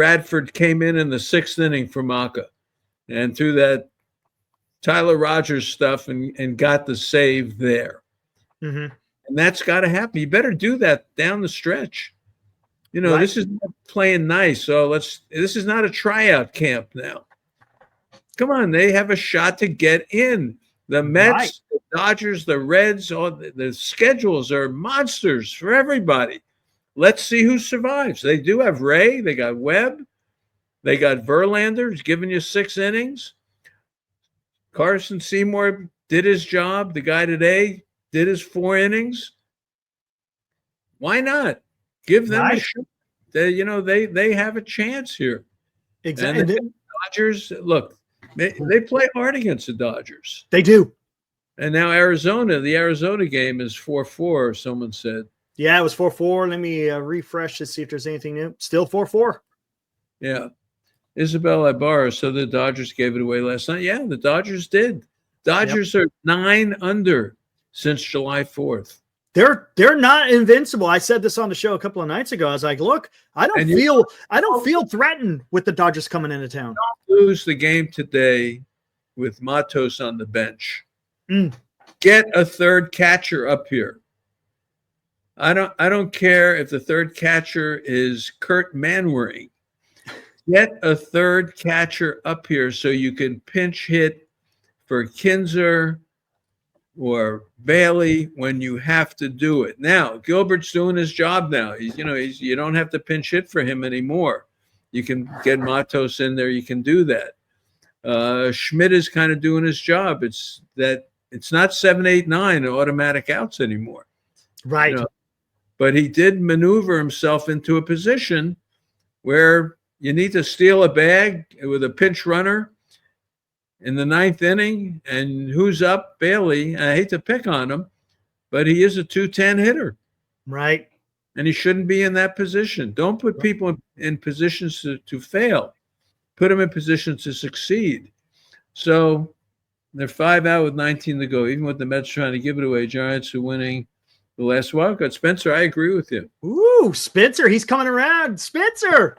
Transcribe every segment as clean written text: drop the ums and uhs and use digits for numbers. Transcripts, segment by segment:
Bradford came in the sixth inning for Maka and threw that Tyler Rogers stuff and got the save there. Mm-hmm. And that's got to happen. You better do that down the stretch. Right. This is not playing nice. So this is not a tryout camp now. Come on, they have a shot to get in. The Mets, the Dodgers, the Reds, all the schedules are monsters for everybody. Let's see who survives. They do have Ray. They got Webb. They got Verlander, who's giving you 6 innings. Carson Seymour did his job. The guy today did his 4 innings. Why not? Give them a shot. They have a chance here. Exactly. And the Dodgers, look, they play hard against the Dodgers. They do. And now the Arizona game is 4-4, someone said. Yeah, it was 4-4. Let me refresh to see if there's anything new. Still 4-4. Yeah. Isabel Ibarra, so the Dodgers gave it away last night. Yeah, the Dodgers did. Dodgers are 9 under since July 4th. They're not invincible. I said this on the show a couple of nights ago. I was like, look, I don't feel threatened with the Dodgers coming into town. Don't lose the game today with Matos on the bench. Get a third catcher up here. I don't care if the third catcher is Kurt Manwaring. Get a third catcher up here so you can pinch hit for Kinzer or Bailey when you have to do it. Now, Gilbert's doing his job now. You don't have to pinch hit for him anymore. You can get Matos in there. You can do that. Schmidt is kind of doing his job. It's not 7, 8, 9 automatic outs anymore. Right. But he did maneuver himself into a position where you need to steal a bag with a pinch runner in the 9th inning. And who's up? Bailey. I hate to pick on him, but he is a 210 hitter. Right. And he shouldn't be in that position. Don't put people in positions to fail. Put them in positions to succeed. So they're 5 out with 19 to go. Even with the Mets trying to give it away, Giants are winning the last wildcard. Spencer, I agree with you. Ooh, Spencer, he's coming around. Spencer.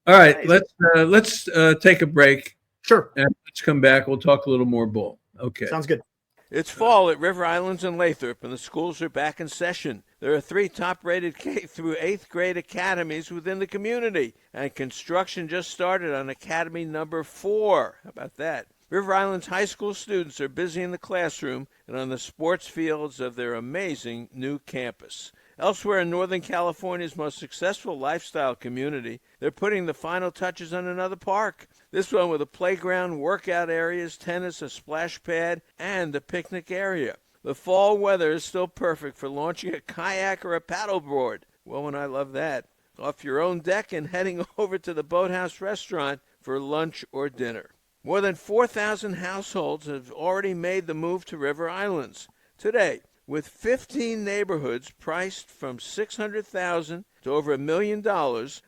All right, let's take a break. Sure. And let's come back. We'll talk a little more ball. Okay. Sounds good. It's fall at River Islands and Lathrop, and the schools are back in session. There are 3 top-rated K through 8th grade academies within the community, and construction just started on Academy number 4. How about that? River Islands High School students are busy in the classroom and on the sports fields of their amazing new campus. Elsewhere in Northern California's most successful lifestyle community, they're putting the final touches on another park. This one with a playground, workout areas, tennis, a splash pad, and a picnic area. The fall weather is still perfect for launching a kayak or a paddleboard. Well, and I love that. Off your own deck and heading over to the Boathouse Restaurant for lunch or dinner. More than 4,000 households have already made the move to River Islands. Today, with 15 neighborhoods priced from $600,000 to over $1 million,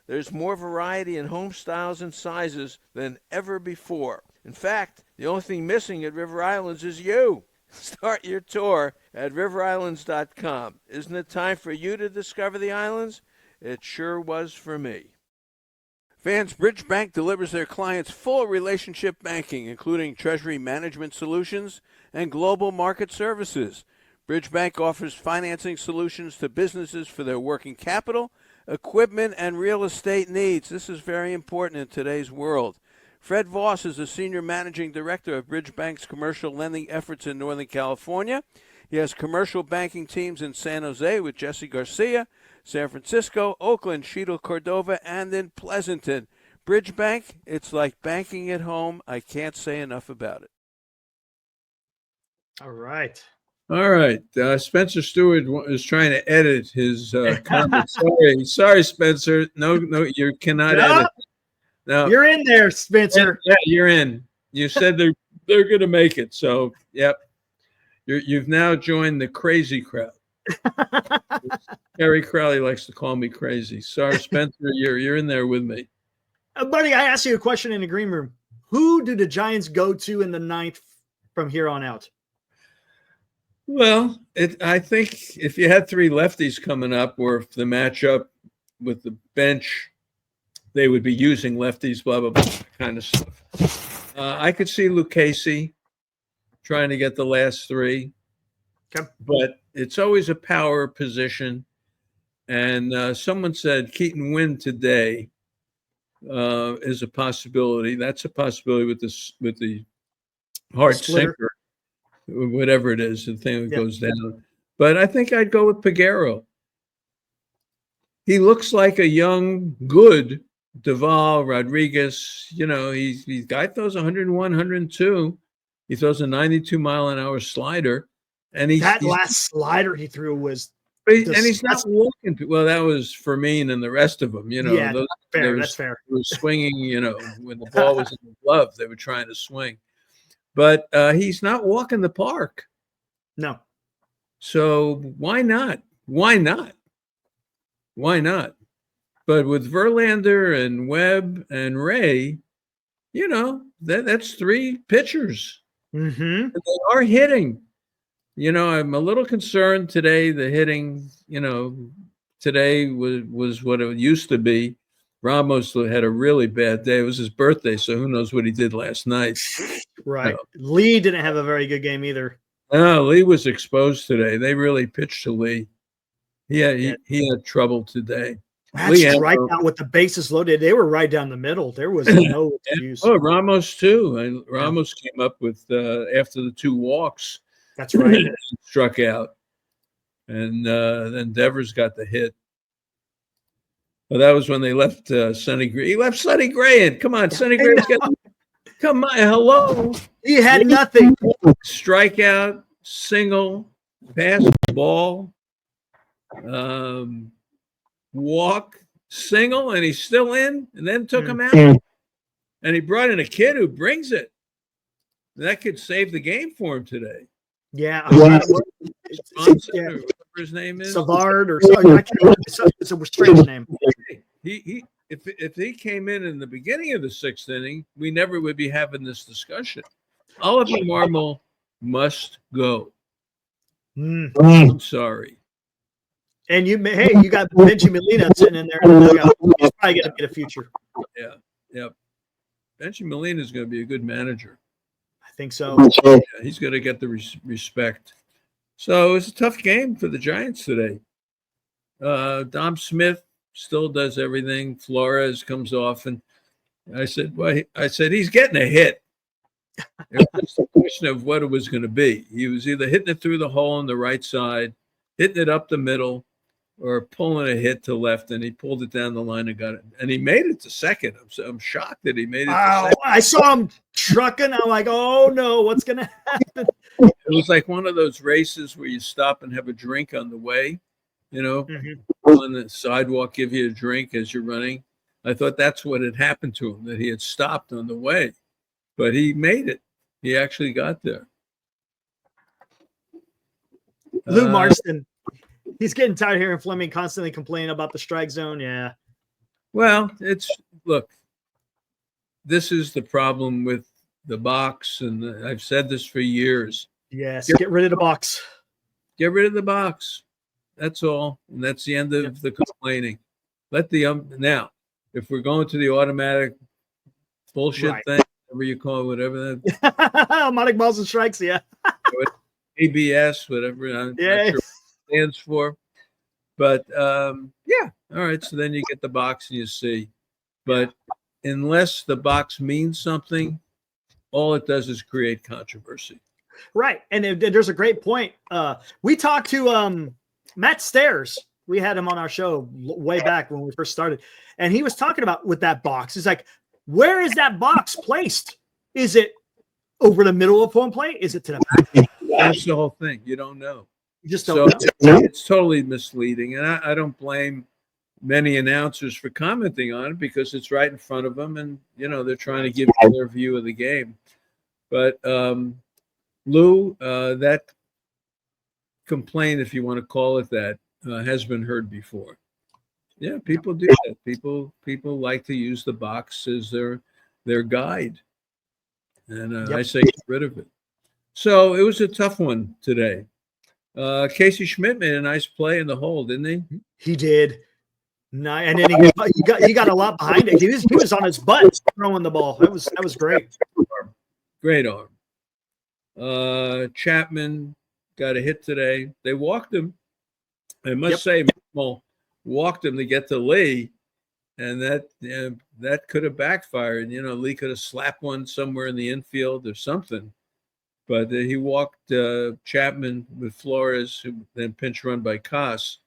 there's more variety in home styles and sizes than ever before. In fact, the only thing missing at River Islands is you. Start your tour at riverislands.com. Isn't it time for you to discover the islands? It sure was for me. Fans, Bridge Bank delivers their clients full relationship banking, including treasury management solutions and global market services. Bridge Bank offers financing solutions to businesses for their working capital, equipment, and real estate needs. This is very important in today's world. Fred Voss is the Senior Managing Director of Bridge Bank's commercial lending efforts in Northern California. He has commercial banking teams in San Jose with Jesse Garcia, San Francisco, Oakland, Cheadle, Cordova, and in Pleasanton. Bridge Bank, it's like banking at home. I can't say enough about it. All right. All right. Spencer Stewart is trying to edit his comments. Sorry, Spencer. No, you cannot edit. No, you're in there, Spencer. Yeah, you're in. You said they're going to make it. So, yep. You've now joined the crazy crowd. Harry Crowley likes to call me crazy. Sorry, Spencer, you're in there with me. Buddy, I asked you a question in the green room. Who do the Giants go to in the 9th from here on out? Well, I think if you had 3 lefties coming up, or if the matchup with the bench they would be using lefties, blah, blah, blah, kind of stuff. I could see Lucchesi trying to get the last three, but it's always a power position. And someone said Keaton Wynn today is a possibility. That's a possibility with the hard sinker, whatever it is, the thing that goes down. But I think I'd go with Peguero. He looks like a young, good Duvall, Rodriguez. He's guy throws 101, 102. He throws a 92-mile-an-hour slider, and he's last slider he threw was. And he's not walking. Well, that was Fermin and the rest of them. Yeah, that's fair. They were swinging. When the ball was in the glove, they were trying to swing. But he's not walking the park. No. So why not? Why not? Why not? But with Verlander and Webb and Ray, that's three pitchers. Mm-hmm. And they are hitting. I'm a little concerned today. The hitting, today was what it used to be. Ramos had a really bad day. It was his birthday, so who knows what he did last night. Right. Lee didn't have a very good game either. No, Lee was exposed today. They really pitched to Lee. He had trouble today. That's right out with the bases loaded. They were right down the middle. There was no excuse. Oh, Ramos too. And Ramos came up with after the two walks. That's right. Struck out. And then Devers got the hit. Well, that was when they left Sonny Gray. He left Sonny Gray in. Come on, Sonny Gray's got. Come on, hello. He had nothing. Strikeout, single, pass, ball, walk, single, and he's still in. And then took him out. And he brought in a kid who brings it. That could save the game for him today. Yeah. Whatever his name is. Savard or something. It's a strange name. If he came in the beginning of the sixth inning, we never would be having this discussion. Oliver Marmol must go. I'm sorry. And you got Benji Molina sitting in there in the dugout. He's probably going to get a future. Yeah. Benji Molina is going to be a good manager. I think so. Yeah, he's going to get the respect. So it's a tough game for the Giants today. Dom Smith still does everything. Flores comes off, and I said, he's getting a hit. It was a question of what it was going to be. He was either hitting it through the hole on the right side, hitting it up the middle, or pulling a hit to left, and he pulled it down the line and got it. And he made it to second. I'm shocked that he made it to second. I saw him trucking. I'm like, oh, no, what's going to happen? It was like one of those races where you stop and have a drink on the way, on the sidewalk, give you a drink as you're running. I thought that's what had happened to him, that he had stopped on the way. But he made it. He actually got there. Lou Marston. He's getting tired of hearing Fleming constantly complaining about the strike zone. Yeah. Well, look, this is the problem with the box. And I've said this for years. Yes. Get rid of the box. Get rid of the box. That's all. And that's the end of the complaining. Let the now, if we're going to the automatic bullshit thing, whatever you call it, whatever that automatic balls and strikes, yeah. ABS, whatever. I'm not sure what it stands for. But all right. So then you get the box and you see. But unless the box means something, all it does is create controversy. Right. And there's a great point. We talked to Matt Stairs. We had him on our show way back when we first started. And he was talking about with that box. It's like, where is that box placed? Is it over the middle of home plate? Is it to the back? That's the whole thing. You don't know. You just don't know. It's totally misleading. And I don't blame many announcers for commenting on it because it's right in front of them. And, they're trying to give you their view of the game. But Lou, that complaint, if you want to call it that, has been heard before. Yeah, people do that. People like to use the box as their guide. And I say get rid of it. So it was a tough one today. Casey Schmidt made a nice play in the hole, didn't he? He did. No, and then he got a lot behind it. He was on his butt throwing the ball. That was great. Great arm. Chapman got a hit today. They walked him. I must say, Marmol walked him to get to Lee, and that could have backfired. Lee could have slapped one somewhere in the infield or something. But he walked Chapman with Flores, who then pinch run by Koss,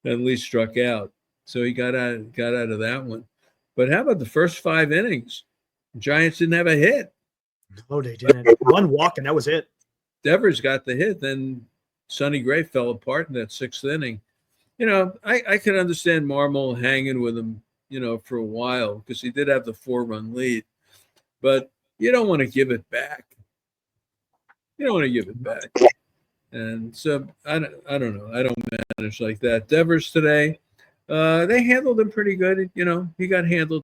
and Lee struck out. So he got out of that one. But how about the first 5 innings? The Giants didn't have a hit. No, they didn't. One walk, and that was it. Devers got the hit. Then Sonny Gray fell apart in that 6th inning. I can understand Marmol hanging with him, for a while because he did have the 4-run lead. But you don't want to give it back. And so I don't know. I don't manage like that. Devers today, they handled him pretty good. He got handled